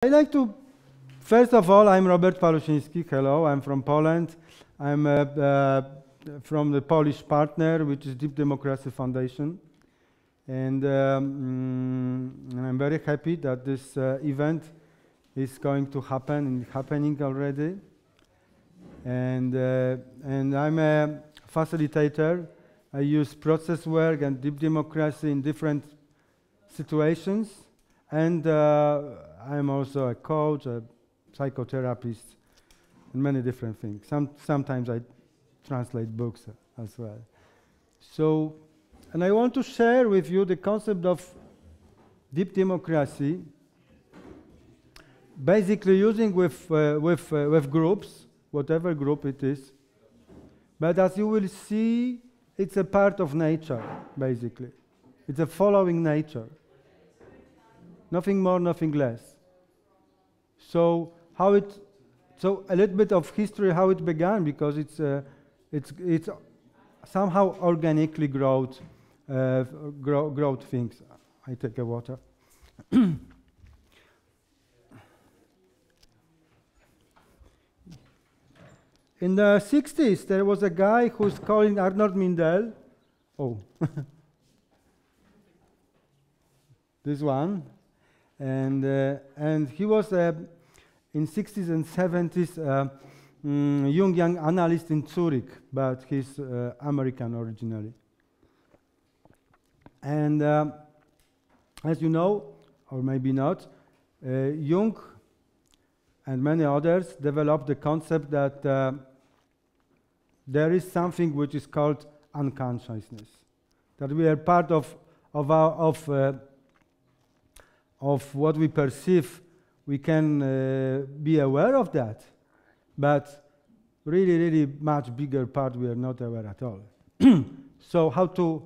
I'd like to, first of all, I'm Robert Palusinski. Hello, I'm from Poland. I'm from the Polish partner, which is Deep Democracy Foundation. And I'm very happy that this event is going to happen and happening already. And I'm a facilitator. I use Processwork and Deep Democracy in different situations. And I'm also a coach, a psychotherapist, and many different things. Sometimes I translate books as well. So, and I want to share with you the concept of deep democracy, basically using with groups, whatever group it is. But as you will see, it's a part of nature, basically. It's a following nature. Nothing more, nothing less. So a little bit of history how it began, because it's somehow organically growth things. I take a water. In the 60s, there was a guy who's called Arnold Mindell. Oh, this one. And he was in 60s and 70s Jungian analyst in Zurich, but he's American originally. And as you know, or maybe not, Jung and many others developed the concept that there is something which is called unconsciousness, that we are part of what we perceive. We can be aware of that, but really much bigger part we are not aware at all. So how to,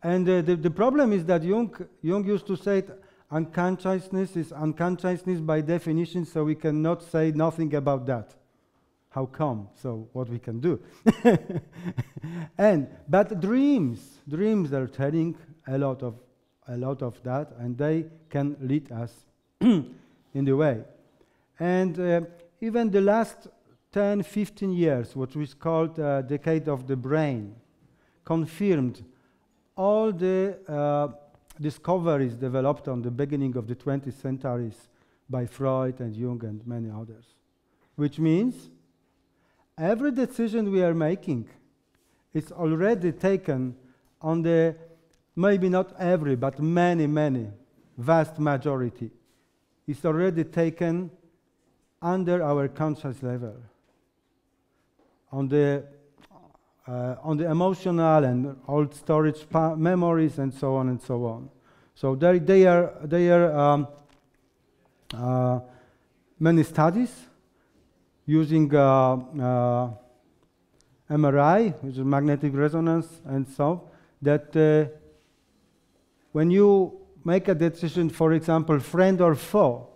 and the problem is that Jung used to say unconsciousness is unconsciousness by definition, so we cannot say nothing about that. How come? So what we can do? But dreams are telling a lot of that, and they can lead us in the way. And even the last 10, 15 years, what was called decade of the brain, confirmed all the discoveries developed on the beginning of the 20th centuries by Freud and Jung and many others. Which means every decision we are making is already taken on the, maybe not every, but many, vast majority, is already taken under our conscious level, on the emotional and old storage memories and so on and so on. So they are many studies using MRI, which is magnetic resonance, and so that when you make a decision, for example, friend or foe,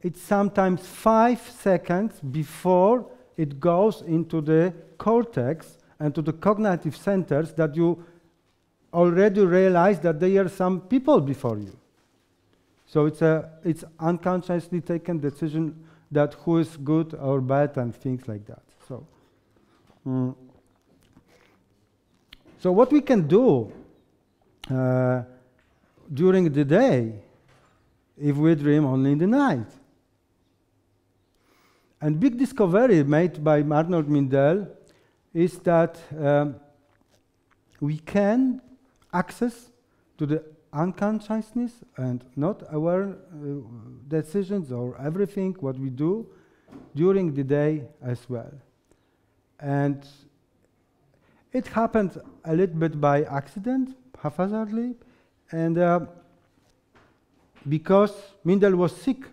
it's sometimes 5 seconds before it goes into the cortex and to the cognitive centers that you already realize that there are some people before you. So it's unconsciously taken decision that who is good or bad and things like that. So what we can do during the day if we dream only in the night. And big discovery made by Arnold Mindell is that we can access to the unconsciousness and not aware decisions or everything what we do during the day as well. And it happened a little bit by accident, haphazardly, and because Mindell was sick,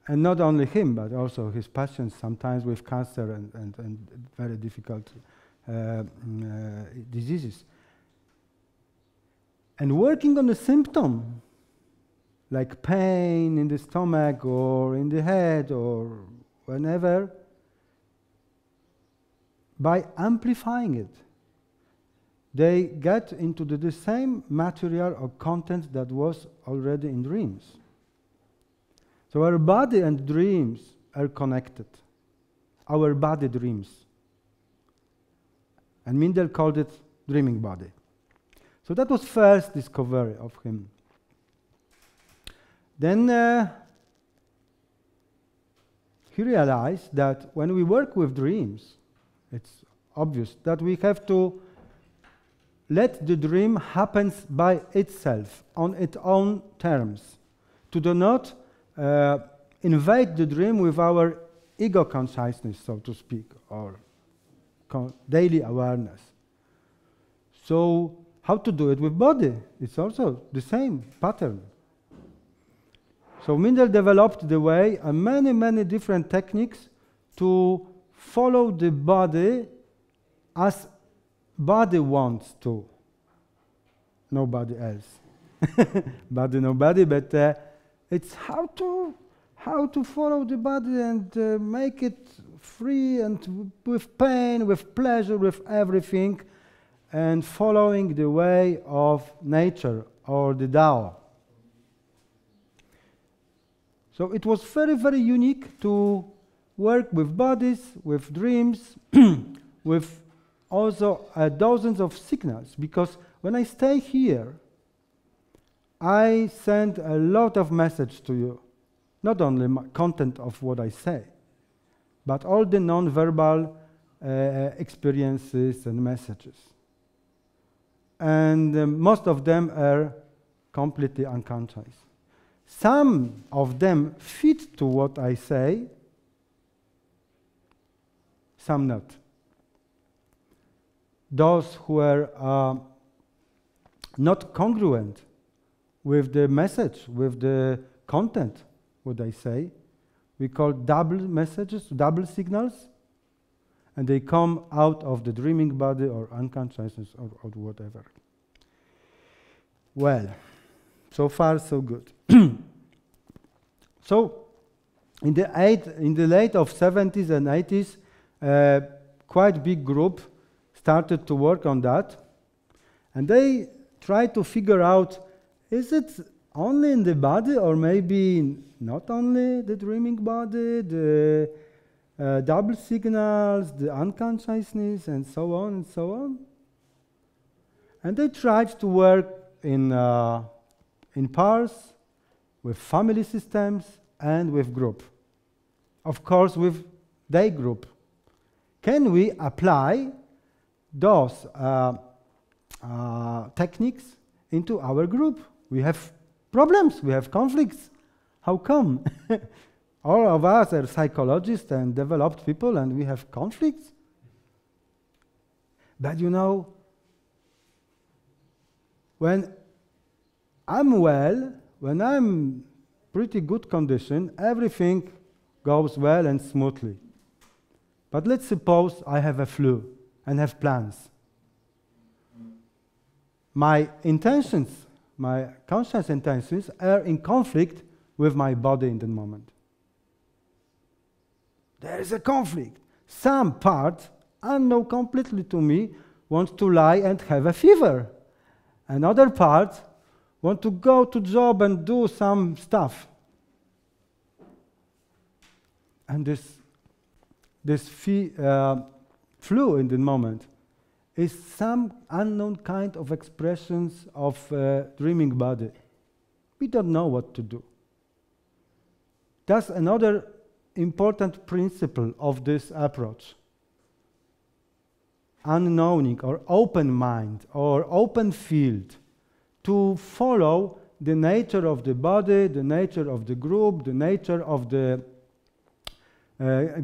and not only him, but also his patients, sometimes with cancer and very difficult diseases. And working on the symptom, like pain in the stomach or in the head or whenever, by amplifying it, they get into the same material or content that was already in dreams. So our body and dreams are connected. Our body dreams. And Mindel called it dreaming body. So that was first discovery of him. Then he realized that when we work with dreams, it's obvious that we have to let the dream happen by itself, on its own terms. To do not invade the dream with our ego consciousness, so to speak, or daily awareness. So how to do it with body? It's also the same pattern. So Mindel developed the way and many different techniques to follow the body as body wants to. Nobody else. Body, nobody, but it's how to follow the body and make it free and with pain, with pleasure, with everything, and following the way of nature or the Tao. So it was very unique to work with bodies, with dreams, with also dozens of signals, because when I stay here, I send a lot of message to you. Not only content of what I say, but all the non-verbal experiences and messages. And most of them are completely unconscious. Some of them fit to what I say, some not. Those who are not congruent with the message, with the content, what I say, we call double messages, double signals, and they come out of the dreaming body or unconsciousness or whatever. Well, so far so good. So, in the late of 70s and 80s, quite big group started to work on that, and they tried to figure out, is it only in the body, or maybe not only the dreaming body, the double signals, the unconsciousness, and so on and so on. And they tried to work in pairs, with family systems, and with group. Of course, with their group. Can we apply those techniques into our group? We have problems, we have conflicts. How come? All of us are psychologists and developed people, and we have conflicts. But you know, when I'm well, when I'm pretty good condition, everything goes well and smoothly. But let's suppose I have a flu and have plans. My intentions, my conscious intentions, are in conflict with my body in the moment. There is a conflict. Some part, unknown completely to me, wants to lie and have a fever. Another part want to go to job and do some stuff. And this flu in the moment is some unknown kind of expressions of dreaming body. We don't know what to do. That's another important principle of this approach. Unknowing or open mind or open field to follow the nature of the body, the nature of the group, the nature of the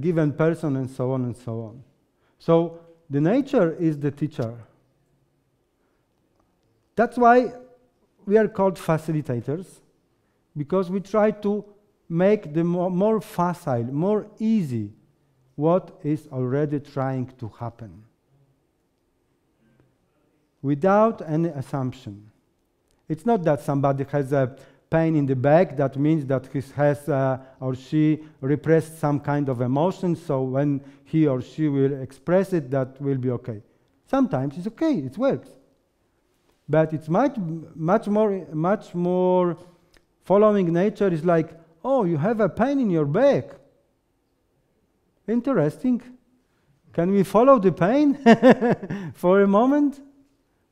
given person, and so on and so on. So the nature is the teacher. That's why we are called facilitators, because we try to make the more facile, more easy what is already trying to happen, without any assumption. It's not that somebody has a pain in the back, that means that he has or she repressed some kind of emotion, so when he or she will express it, that will be okay. Sometimes it's okay, it works. But it's much more following nature is like, oh, you have a pain in your back. Interesting. Can we follow the pain for a moment?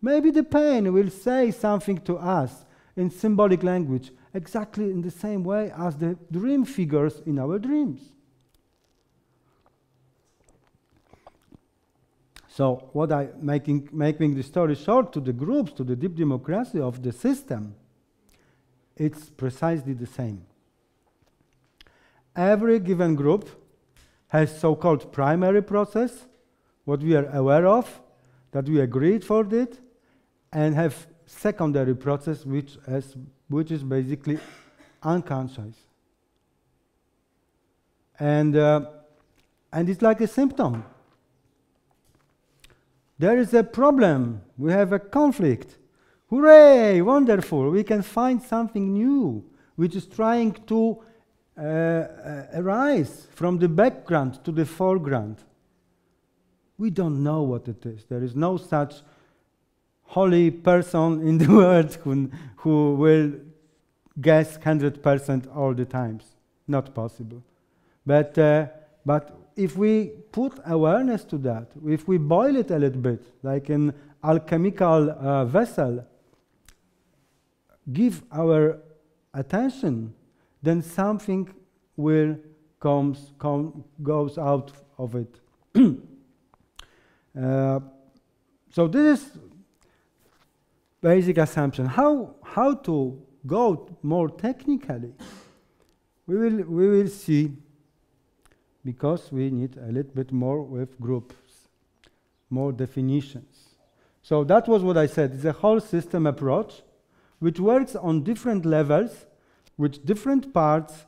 Maybe the pain will say something to us in symbolic language, exactly in the same way as the dream figures in our dreams. So what making the story short to the groups, to the deep democracy of the system, it's precisely the same. Every given group has so-called primary process, what we are aware of, that we agreed for it, and have secondary process, which is basically unconscious. And it's like a symptom. There is a problem. We have a conflict. Hooray! Wonderful. We can find something new, which is trying to arise from the background to the foreground. We don't know what it is. There is no such holy person in the world who will guess 100% all the times. Not possible. But if we put awareness to that, if we boil it a little bit, like an alchemical vessel, give our attention, then something will goes out of it. So this is basic assumption. How to go more technically? We will see, because we need a little bit more with groups, more definitions. So that was what I said. It's a whole system approach, which works on different levels, with different parts,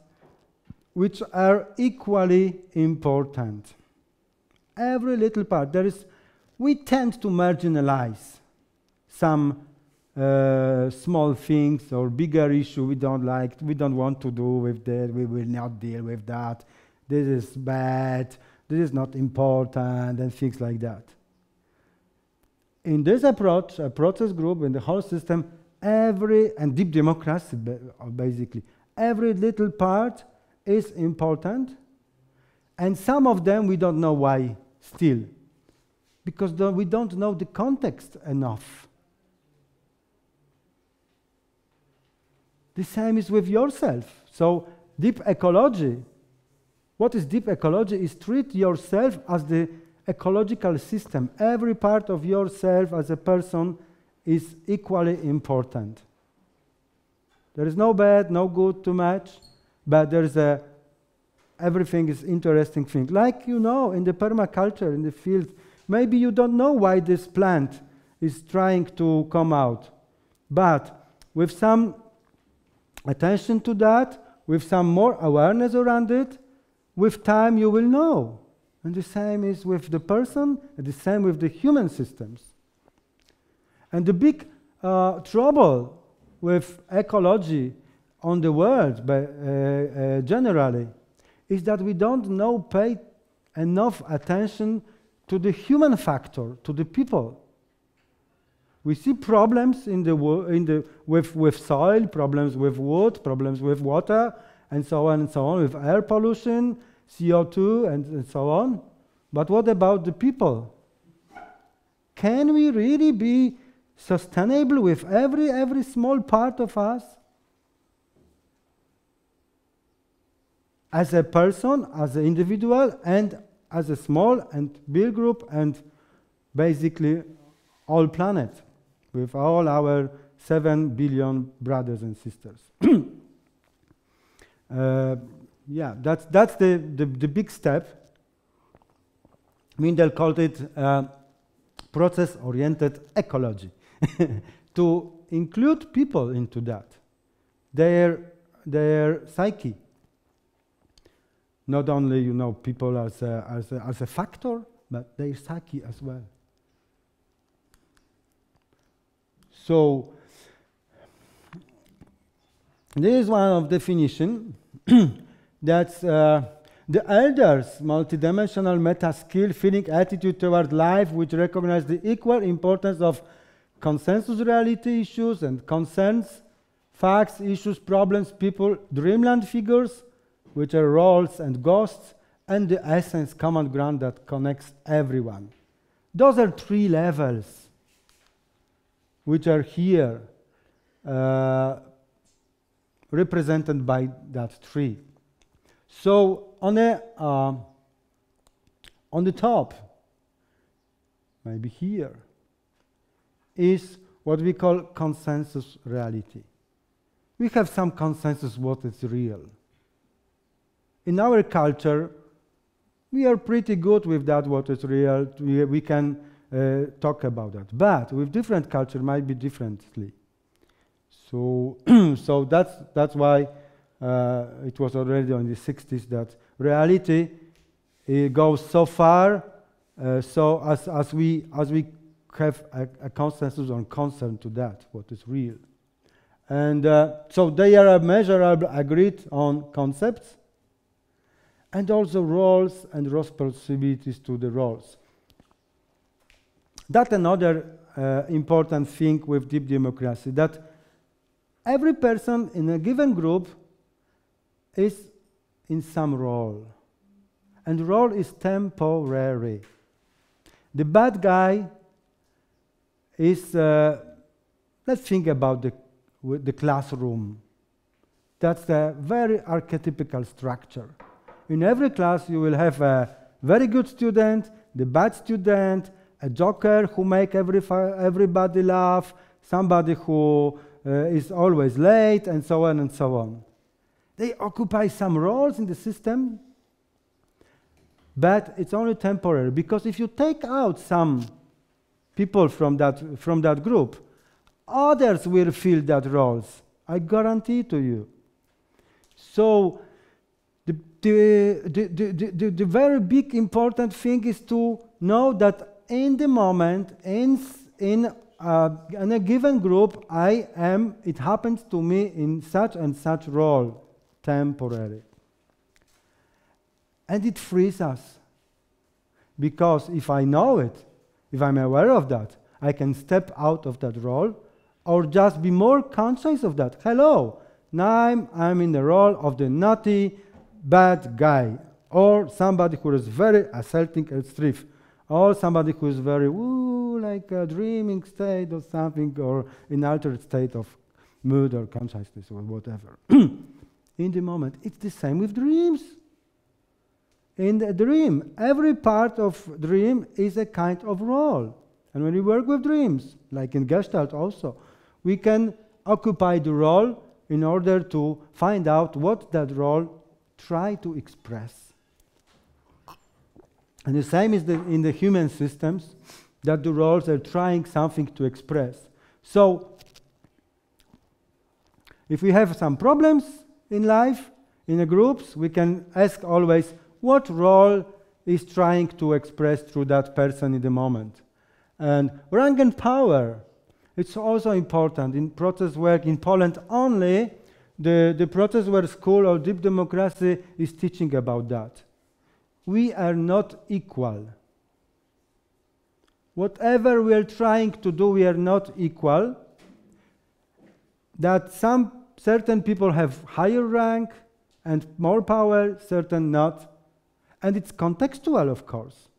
which are equally important. Every little part. We tend to marginalize some small things or bigger issue we don't like, we don't want to do with that, we will not deal with that. This is bad, this is not important, and things like that. In this approach, a process group in the whole system, and deep democracy basically, every little part is important, and some of them we don't know why still, because we don't know the context enough. The same is with yourself. So deep ecology, what is deep ecology is treat yourself as the ecological system. Every part of yourself as a person is equally important. There is no bad, no good too much, but there is everything is interesting thing. Like, you know, in the permaculture, in the field, maybe you don't know why this plant is trying to come out. But with some attention to that, with some more awareness around it, with time you will know. And the same is with the person, and the same with the human systems. And the big trouble with ecology on the world generally is that we don't pay enough attention to the human factor, to the people. We see problems with soil, problems with wood, problems with water, and so on, with air pollution, CO2, and so on. But what about the people? Can we really be sustainable with every small part of us? As a person, as an individual, and as a small and big group, and basically all planet, with all our 7 billion brothers and sisters. Yeah, that's the big step. Mindel called it process-oriented ecology, to include people into that, their psyche. Not only, you know, people as a factor, but their psyche as well. So there is one of definition that's the elders' multidimensional meta skill, feeling, attitude toward life, which recognize the equal importance of consensus reality issues and concerns, facts, issues, problems, people, dreamland figures, which are roles and ghosts, and the essence, common ground that connects everyone. Those are 3 levels which are here represented by that tree. So on the top, maybe here, is what we call consensus reality. We have some consensus what is real. In our culture, we are pretty good with that, what is real. We can talk about that. But with different culture, might be differently. So, so that's why it was already in the 60s that reality goes so far. So as we have a consensus on concern to that, what is real. And so they are measurable, agreed on concepts, and also roles and responsibilities to the roles. That's another important thing with deep democracy, that every person in a given group is in some role. And role is temporary. The bad guy is, let's think about the classroom. That's a very archetypical structure. In every class you will have a very good student, the bad student, a joker who make everybody laugh, somebody who is always late, and so on and so on. They occupy some roles in the system, but it's only temporary, because if you take out some people from that group, others will fill that roles. I guarantee to you. So the very big important thing is to know that in the moment, in a given group, it happens to me in such and such role, temporary. And it frees us. Because if I know it, if I'm aware of that, I can step out of that role or just be more conscious of that. Hello, now I'm in the role of the naughty, bad guy, or somebody who is very asserting and strict, or somebody who is very, like a dreaming state or something, or in altered state of mood or consciousness or whatever. In the moment, it's the same with dreams. In the dream, every part of dream is a kind of role. And when we work with dreams, like in Gestalt also, we can occupy the role in order to find out what that role try to express. And the same is in the human systems, that the roles are trying something to express. So, if we have some problems in life, in the groups, we can ask always, what role is trying to express through that person in the moment? And rank and power, it's also important. In Processwork in Poland only, the Processwork School of Deep Democracy is teaching about that. We are not equal. Whatever we are trying to do, we are not equal. That certain people have higher rank and more power, certain not. And it's contextual, of course.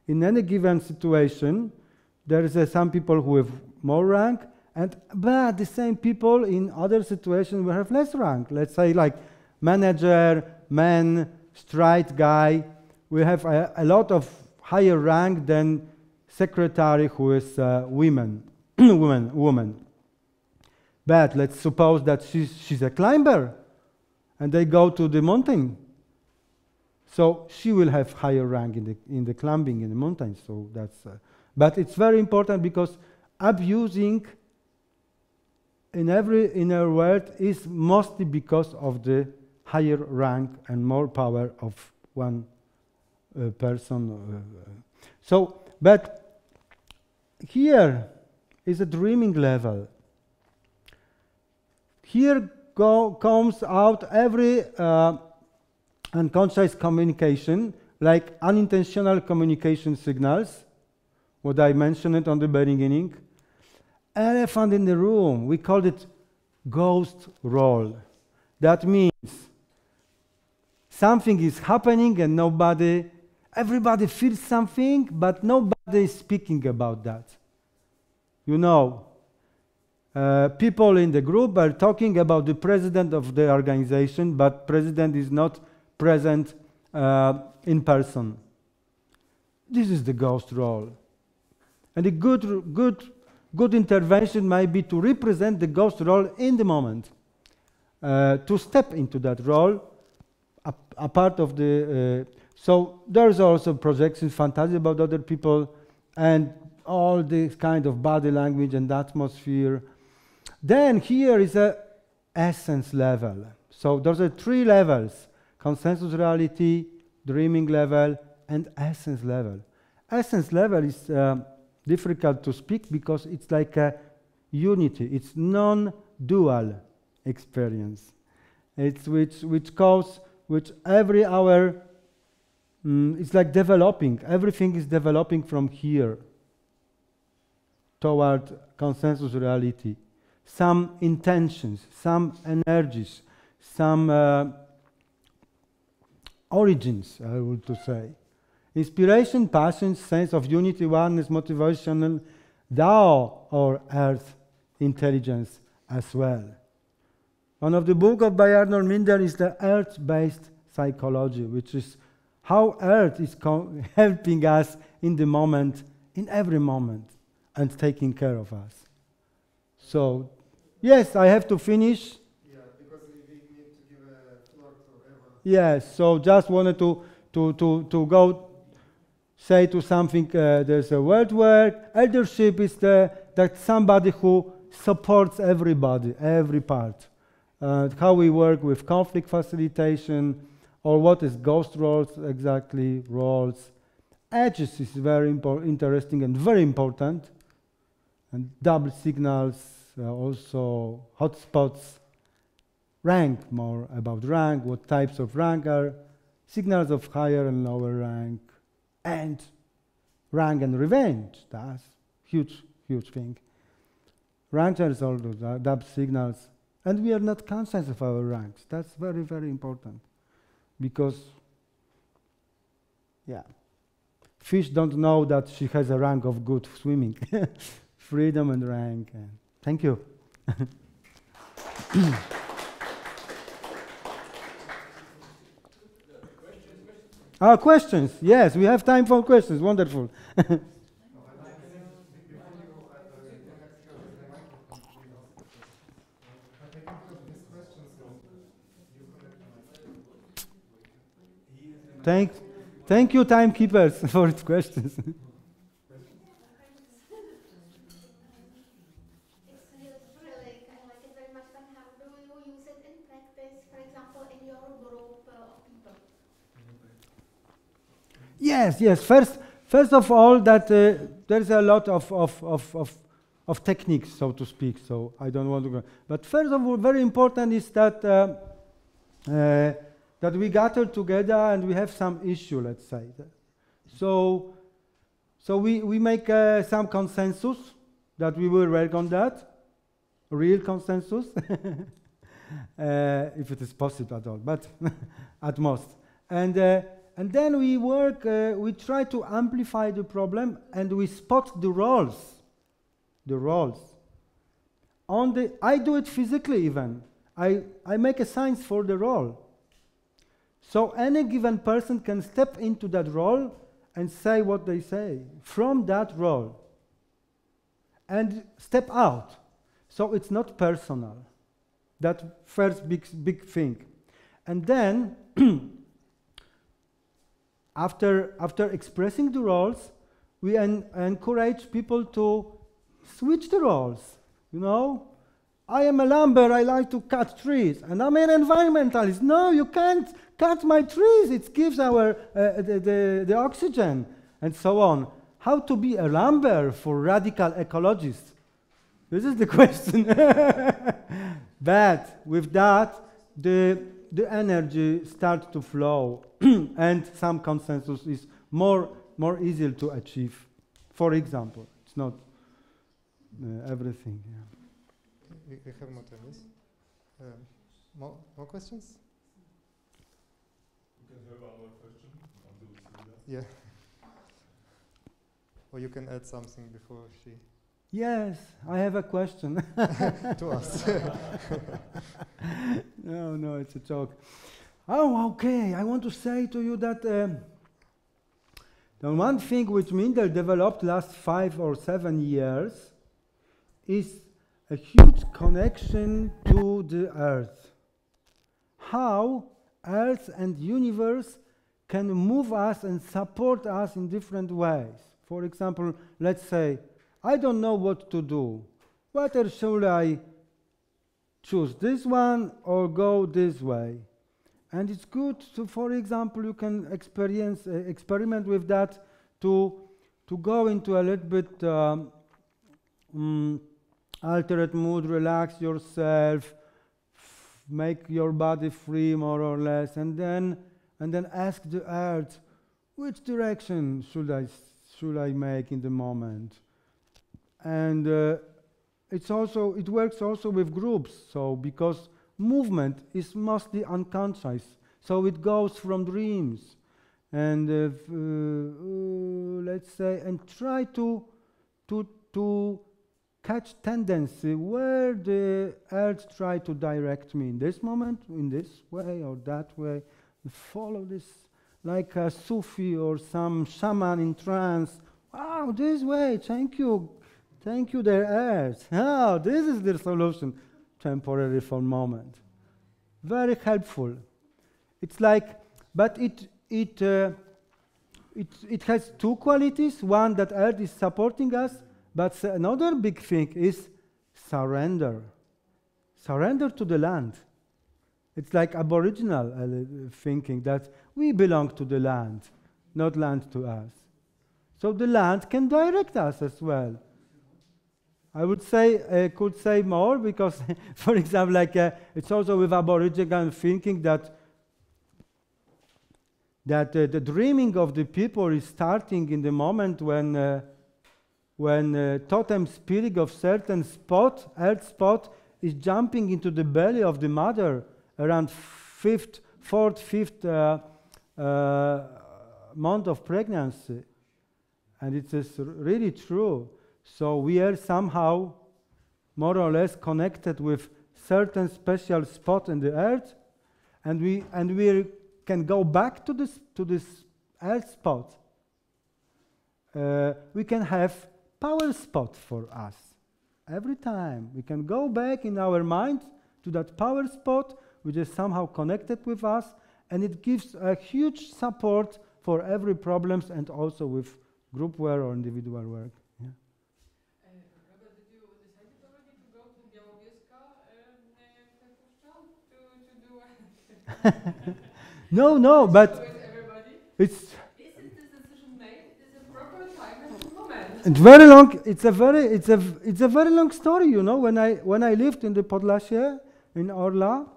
In any given situation, there is some people who have more rank, but the same people in other situations will have less rank. Let's say like manager, man, straight guy, we have a lot of higher rank than secretary who is woman. But let's suppose that she's a climber and they go to the mountain. So she will have higher rank in the climbing in the mountains. So that's, but it's very important because abusing in our world is mostly because of the higher rank and more power of one person. So, but here is a dreaming level. Here comes out every unconscious communication, like unintentional communication signals, what I mentioned on the beginning, elephant in the room. We called it ghost role. That means something is happening and everybody feels something, but nobody is speaking about that. You know, people in the group are talking about the president of the organization, but president is not present in person. This is the ghost role. And a good intervention might be to represent the ghost role in the moment, to step into that role, a part of the... so there's also projection fantasy about other people and all this kind of body language and atmosphere. Then here is a essence level. So there's 3 levels: consensus reality, dreaming level, and essence level. Essence level is difficult to speak because it's like a unity. It's non-dual experience. It's which every hour it's like developing. Everything is developing from here toward consensus reality. Some intentions, some energies, some origins, I would to say. Inspiration, passion, sense of unity, oneness, motivational, Tao or earth intelligence as well. One of the books by Arnold Minder is the earth-based psychology, which is how earth is helping us in the moment, in every moment, and taking care of us. So, yes, I have to finish. Yeah, because we need to give a floor to everyone. Yes, so just wanted to go say to something, there's a Worldwork. Eldership is that somebody who supports everybody, every part. How we work with conflict facilitation, or what is ghost roles exactly, roles. Edges is very interesting and very important. And double signals, also hotspots. Rank, more about rank, what types of rank are. Signals of higher and lower rank. And rank and revenge, that's huge thing. Ranks all those double signals. And we are not conscious of our ranks. That's very, very important. Because, yeah, fish don't know that she has a rank of good swimming. Freedom and rank. Thank you. Questions. Yes, we have time for questions. Wonderful. Thank you, timekeepers, for its questions. It's really, I like it very much, but how do you use it in practice, for example, in your group of people? Yes. First of all, that there's a lot of techniques, so to speak. So I don't want to go. But first of all, very important is that that we gather together and we have some issue, let's say. So we make some consensus that we will work on that, real consensus, if it is possible at all, but at most. And then we work, we try to amplify the problem and we spot the roles. I do it physically even. I make a signs for the role. So any given person can step into that role and say what they say from that role and step out. So it's not personal. That first big thing. And then after expressing the roles, we encourage people to switch the roles. You know, I am a lumber, I like to cut trees, and I'm an environmentalist. No, you can't cut my trees, it gives our the oxygen, and so on. How to be a lumber for radical ecologists? This is the question. But with that, the energy starts to flow, and some consensus is more easy to achieve. For example, it's not everything. Yeah. We have more time, yes? More questions? You can have one more question until we see that. Yeah. Or you can add something before she... Yes, I have a question. to us. No, it's a joke. Oh, okay. I want to say to you that the one thing which Mindel developed last 5 or 7 years is a huge connection to the Earth. How Earth and universe can move us and support us in different ways. For example, let's say, I don't know what to do. Whether should I choose this one or go this way? And it's good to, for example, you can experiment with that to go into a little bit altered mood, relax yourself, make your body free more or less, and then ask the earth, which direction should I make in the moment? And it works also with groups. So because movement is mostly unconscious, so it goes from dreams, and let's say, and try to catch tendency where the earth try to direct me in this moment, in this way or that way. Follow this like a Sufi or some shaman in trance. Wow, this way, thank you, the earth. Oh, this is the solution, temporary for a moment. Very helpful. It's like, but it has two qualities. One, that earth is supporting us, but another big thing is surrender. Surrender to the land. It's like Aboriginal thinking that we belong to the land, not land to us. So the land can direct us as well. I would say, could say more, because, for example, like it's also with Aboriginal thinking that the dreaming of the people is starting in the moment when totem spirit of certain spot, earth spot, is jumping into the belly of the mother around fourth, fifth month of pregnancy, and it is really true. So we are somehow more or less connected with certain special spot in the earth, and we can go back to this earth spot. We can have power spot for us every time. We can go back in our mind to that power spot, which is somehow connected with us, and it gives a huge support for every problems, and also with group work or individual work. Robert, did you decide already to go to Białowieska to do No, but it's Is it this decision made? It is a proper time and moment. it's very long. It's a very long story. You know, when I lived in the Podlasie in Orla,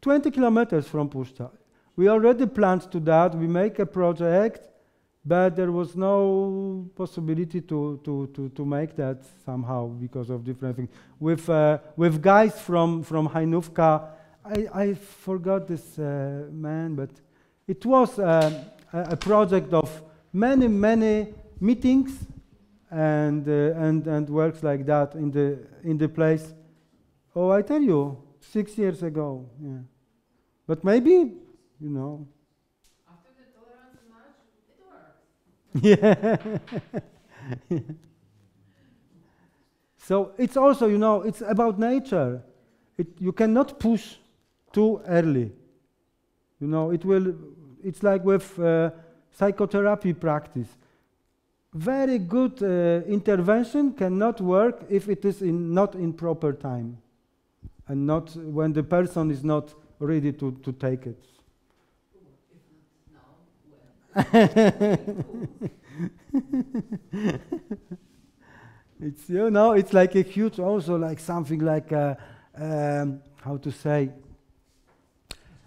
20 kilometers from Puszcza, we already planned to that. We make a project, but there was no possibility to make that somehow because of different things. With guys from Hajnówka, I forgot this man, but it was a project of many meetings and works like that in the place. Oh, I tell you, 6 years ago, yeah. But maybe, you know. After the tolerance march, it works. Yeah. So it's also, you know, it's about nature. You cannot push too early. You know, it's like with psychotherapy practice. Very good intervention cannot work if it is not in proper time, and not when the person is not ready to take it. It's, you know, it's like a huge, also like something like how to say,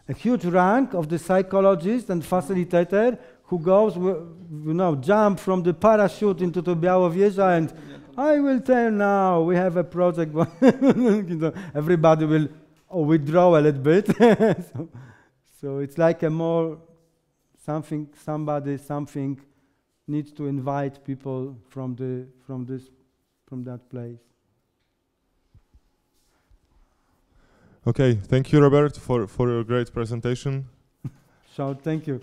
a huge rank of the psychologist and facilitator who goes, you know, jump from the parachute into the Białowieża and I will tell now. We have a project. You know, everybody will withdraw a little bit. So it's like a more something. Something needs to invite people from that place. Okay, thank you, Robert, for your great presentation. So thank you.